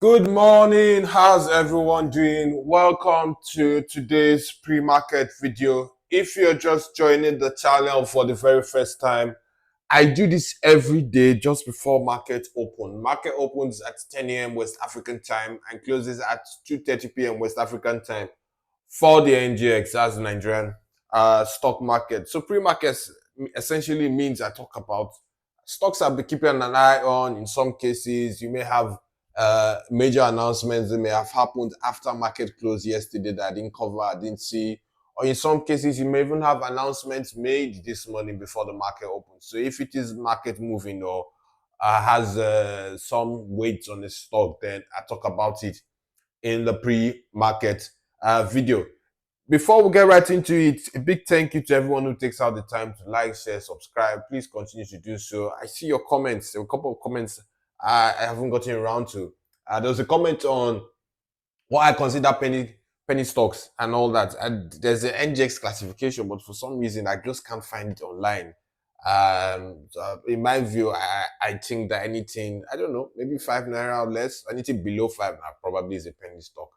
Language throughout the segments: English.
Good morning. How's everyone doing? Welcome to today's pre-market video. If you're just joining the channel for the very first time, I do this every day just before market open. Market opens at 10 a.m. West African time and closes at 2:30 p.m. West African time for the NGX, that's the Nigerian stock market. So pre-markets essentially means I talk about stocks I've been keeping an eye on. In some cases, you may have major announcements that may have happened after market close yesterday that I didn't cover, I didn't see. Or in some cases, you may even have announcements made this morning before the market opens. So if it is market moving or has some weight on the stock, then I talk about it in the pre-market video. Before we get right into it, a big thank you to everyone who takes out the time to like, share, subscribe. Please continue to do so. I see your comments. There were a couple of comments I haven't gotten around to. There was a comment on what I consider penny stocks and all that. And there's an NGX classification, but for some reason I just can't find it online. So in my view, I think that anything, I don't know, maybe 5 naira or less, anything below 5 naira probably is a penny stock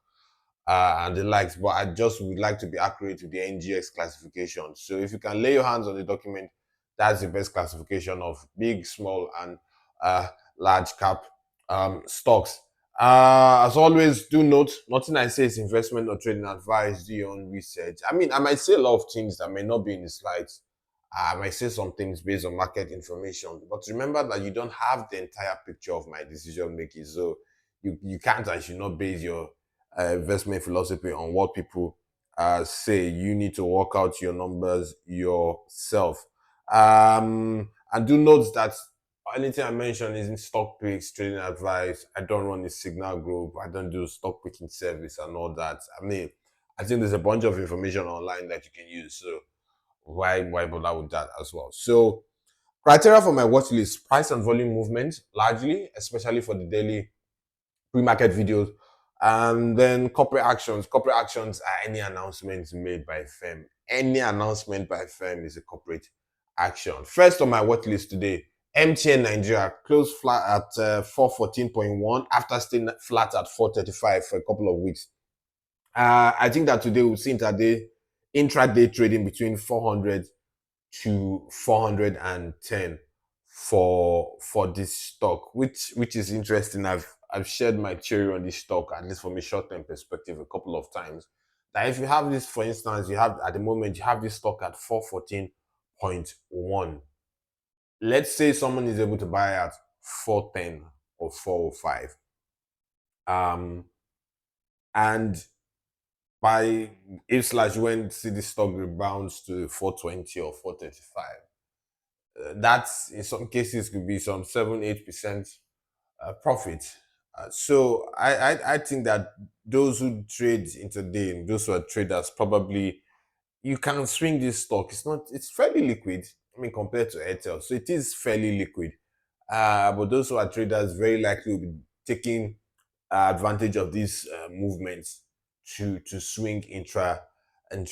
and the likes. But I just would like to be accurate with the NGX classification. So if you can lay your hands on the document, that's the best classification of big, small, and uh, large cap stocks. As always, do note nothing I say is investment or trading advice. Do your own research. I mean, I might say a lot of things that may not be in the slides. I might say some things based on market information, but remember that you don't have the entire picture of my decision making. So you can't and should not base your investment philosophy on what people say. You need to work out your numbers yourself. And do note that anything I mention is in stock picks, trading advice. I don't run a signal group. I don't do stock picking service and all that. I mean, I think there's a bunch of information online that you can use. So why bother with that as well? So criteria for my watch list: price and volume movement, largely, especially for the daily pre-market videos. And then corporate actions. Corporate actions are any announcements made by a firm. Any announcement by a firm is a corporate action. First on my watch list today, MTN Nigeria closed flat at 414.1 after staying flat at 435 for a couple of weeks. I think that today we'll see intraday trading between 400 to 410 for this stock, which is interesting. I've shared my theory on this stock, at least from a short-term perspective, a couple of times. That if you have this, for instance, you have at the moment you have this stock at 414.1. Let's say someone is able to buy at 410 or 405. And by if slash when see the stock rebounds to 420 or 435, that in some cases could be some 7-8% profit. So I think that those who trade intraday, those who are traders, probably you can swing this stock. It's fairly liquid. I mean, compared to Airtel, so it is fairly liquid. But those who are traders very likely will be taking advantage of these movements to swing intraday. And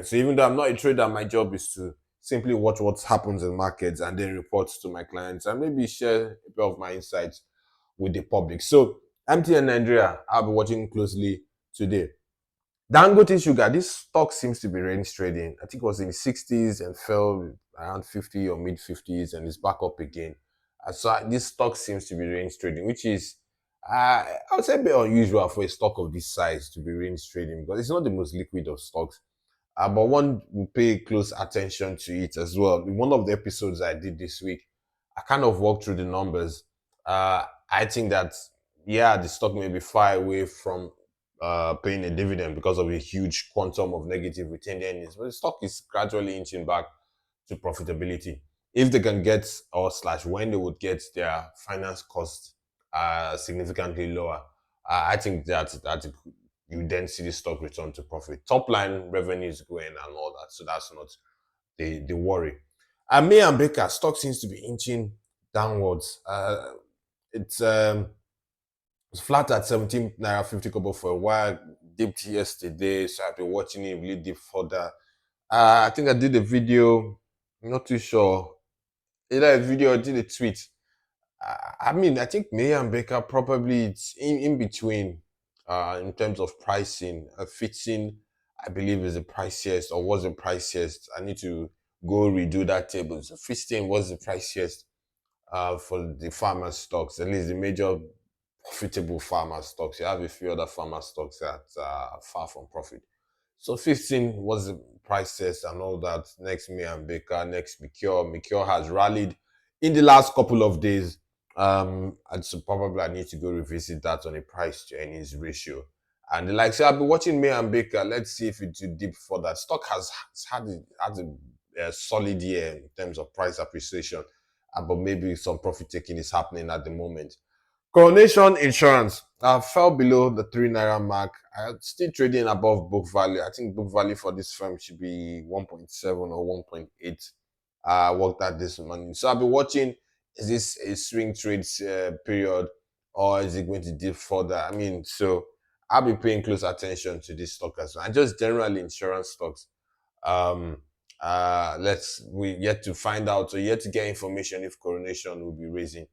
so even though I'm not a trader, my job is to simply watch what happens in markets and then report to my clients and maybe share a bit of my insights with the public. So MTN Nigeria, I'll be watching closely today. Dangote Sugar, this stock seems to be range trading. I think it was in the 60s and fell around 50 or mid 50s and is back up again. So this stock seems to be range trading, which is, I would say, a bit unusual for a stock of this size to be range trading because it's not the most liquid of stocks. But one will pay close attention to it as well. In one of the episodes I did this week, I kind of walked through the numbers. I think that, yeah, the stock may be far away from paying a dividend because of a huge quantum of negative retained earnings, but the stock is gradually inching back to profitability. If they can get, or slash when they would get their finance costs significantly lower, I think that you then see the stock return to profit. Top line revenue is going and all that, so that's not the worry. And May and Baker stock seems to be inching downwards. It's flat at 17 naira 50 kobo for a while. Dipped yesterday, so I've been watching it really dip further. I think I did a video. I'm not too sure. Either a video or did a tweet. I mean, I think May and Baker probably it's in between in terms of pricing. Fitting, I believe, is the priciest or was the priciest. I need to go redo that table. So Fitting was the priciest for the farmer stocks, at least the major profitable farmer stocks. You have a few other farmer stocks that are far from profit. So 15 was the price test and all that. Next, me and Baker. Next, Mikio. Mikio has rallied in the last couple of days. And so probably I need to go revisit that on a price to earnings ratio. And like I said, I've been watching May and Baker. Let's see if it will dip for that. Stock has had a solid year in terms of price appreciation, but maybe some profit taking is happening at the moment. Coronation Insurance fell below the 3 naira mark. Still trading above book value. I think book value for this firm should be 1.7 or 1.8. Worked at this morning. So I'll be watching, is this a swing trades period or is it going to dip further? I mean, so I'll be paying close attention to this stock as well. And just generally insurance stocks. Um, we yet to find out or yet to get information if Coronation will be raising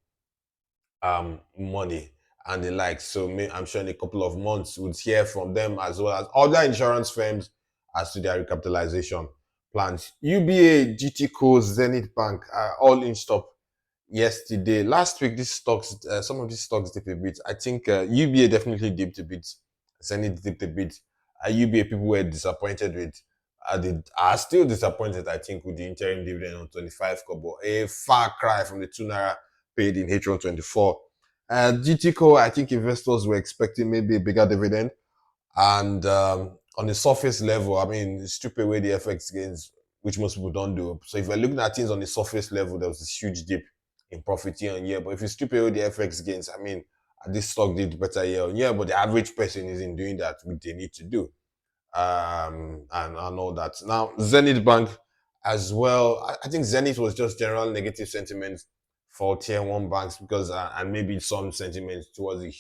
money and the like. So I'm sure in a couple of months we'll hear from them as well as other insurance firms as to their recapitalization plans. UBA, GT Zenith Bank are all inched up yesterday. Last week, these stocks, some of these stocks dipped a bit. I think UBA definitely dipped a bit. Zenith dipped a bit. UBA people were disappointed with. They are still disappointed, I think, with the interim dividend on 25 kobo. A far cry from the 2 naira paid in H1 24. GTCO, I think investors were expecting maybe a bigger dividend. And on the surface level, I mean, strip away the FX gains, which most people don't do. So if you're looking at things on the surface level, there was this huge dip in profit year on year. But if you strip away the FX gains, I mean, this stock did better year on year, but the average person isn't doing that, which they need to do. And all that. Now, Zenith Bank as well. I think Zenith was just general negative sentiment for tier one banks because, and maybe some sentiment towards a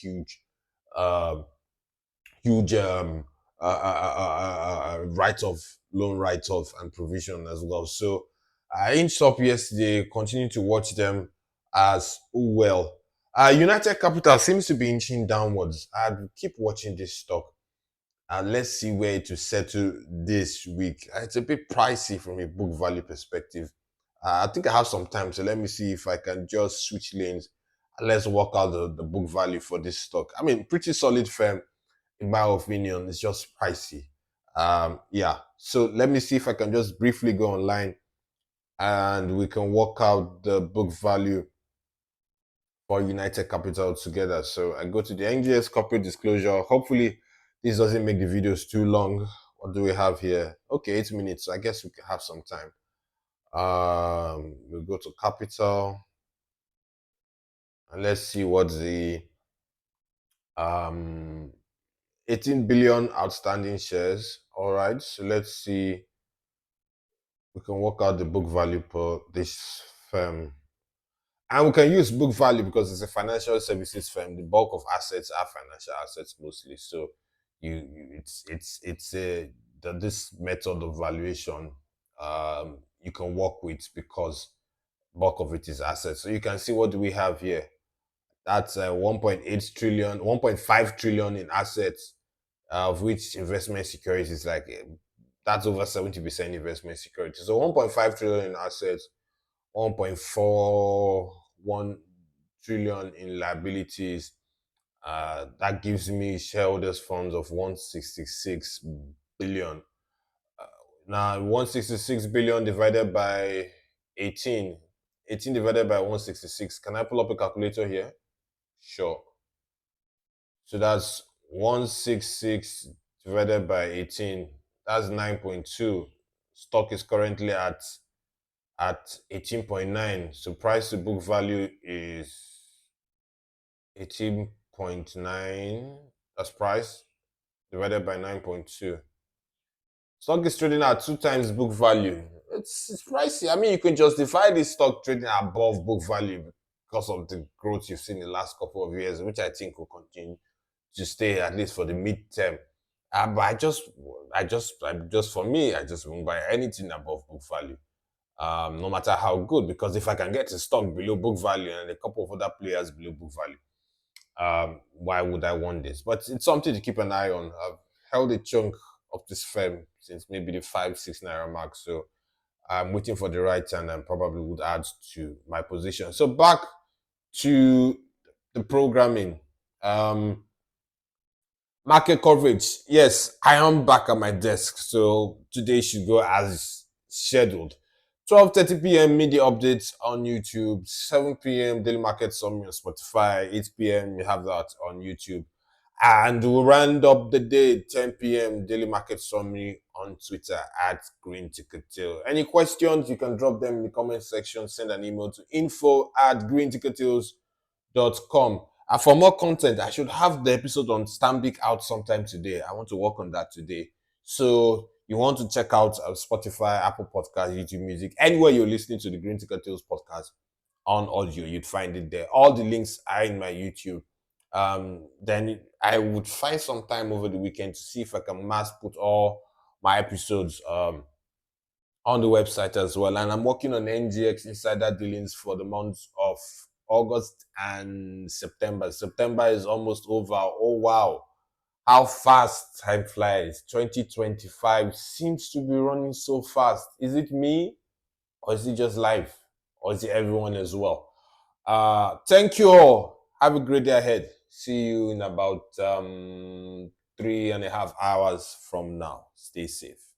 uh, huge write-off, loan write-off and provision as well. So I inched up yesterday, continue to watch them as well. United Capital seems to be inching downwards. I'd keep watching this stock and let's see where it will settle this week. It's a bit pricey from a book value perspective. I think I have some time, so let me see if I can just switch lanes and let's work out the book value for this stock. I mean, pretty solid firm in my opinion. It's just pricey. Yeah. So let me see if I can just briefly go online and we can work out the book value for United Capital together. So I go to the NGX corporate disclosure. Hopefully, this doesn't make the videos too long. What do we have here? Okay, 8 minutes. So I guess we can have some time. We'll go to capital and let's see what the um 18 billion outstanding shares. All right, so let's see. We can work out the book value per this firm. And we can use book value because it's a financial services firm. The bulk of assets are financial assets mostly. So it's a this method of valuation you can work with because bulk of it is assets. So you can see what do we have here. That's 1.8 trillion, 1.5 trillion in assets, of which investment securities is like that's over 70% investment securities. So 1.5 trillion in assets, 1.41 trillion in liabilities. That gives me shareholders funds of 166 billion. Now 166 billion divided by 18. 18 divided by 166. Can I pull up a calculator here? Sure. So that's 166 divided by 18. That's 9.2. Stock is currently at 18.9. So price to book value is 18.9. That's price divided by 9.2. Stock is trading at 2 times book value. It's pricey. I mean, you can justify this stock trading above book value because of the growth you've seen in the last couple of years, which I think will continue to stay at least for the midterm. But I just for me, I just won't buy anything above book value. no matter how good, because if I can get a stock below book value and a couple of other players below book value, why would I want this? But it's something to keep an eye on. I've held a chunk of this firm since maybe the 5-6 naira mark, so I'm waiting for the right time and probably would add to my position. So back to the programming. Market coverage. Yes, I am back at my desk. So today should go as scheduled. 12:30 p.m. media updates on YouTube. 7 p.m. daily market summary on Spotify. 8 p.m. we have that on YouTube. And we'll round up the day 10 p.m. daily market summary on Twitter at Green Ticket Tail. Any questions, you can drop them in the comment section. Send an email to info@greenticketails.com. And for more content, I should have the episode on Stanbic out sometime today. I want to work on that today. So you want to check out Spotify, Apple Podcast, YouTube Music, anywhere you're listening to the Green Ticket Tales podcast on audio, you'd find it there. All the links are in my YouTube. Then I would find some time over the weekend to see if I can mass put all my episodes on the website as well. And I'm working on NGX insider dealings for the months of August and September. September is almost over. Oh, wow. How fast time flies. 2025 seems to be running so fast. Is it me? Or is it just life? Or is it everyone as well? Thank you all. Have a great day ahead. See you in about 3.5 hours from now. Stay safe.